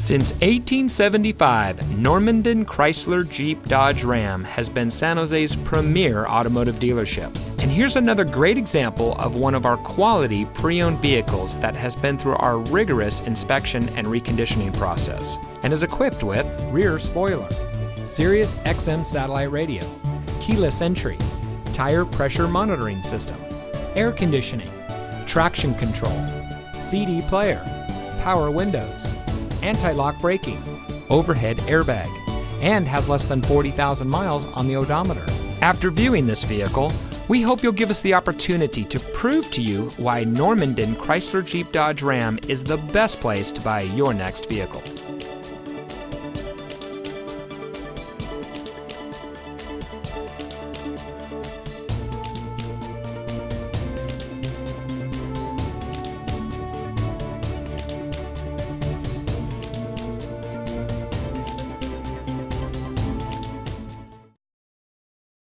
Since 1875, Normandin Chrysler Jeep Dodge Ram has been San Jose's premier automotive dealership. And here's another great example of one of our quality pre-owned vehicles that has been through our rigorous inspection and reconditioning process and is equipped with rear spoiler, Sirius XM satellite radio, keyless entry, tire pressure monitoring system, air conditioning, traction control, CD player, power windows, anti-lock braking, overhead airbag, and has less than 40,000 miles on the odometer. After viewing this vehicle, we hope you'll give us the opportunity to prove to you why Normandin Chrysler Jeep Dodge Ram is the best place to buy your next vehicle.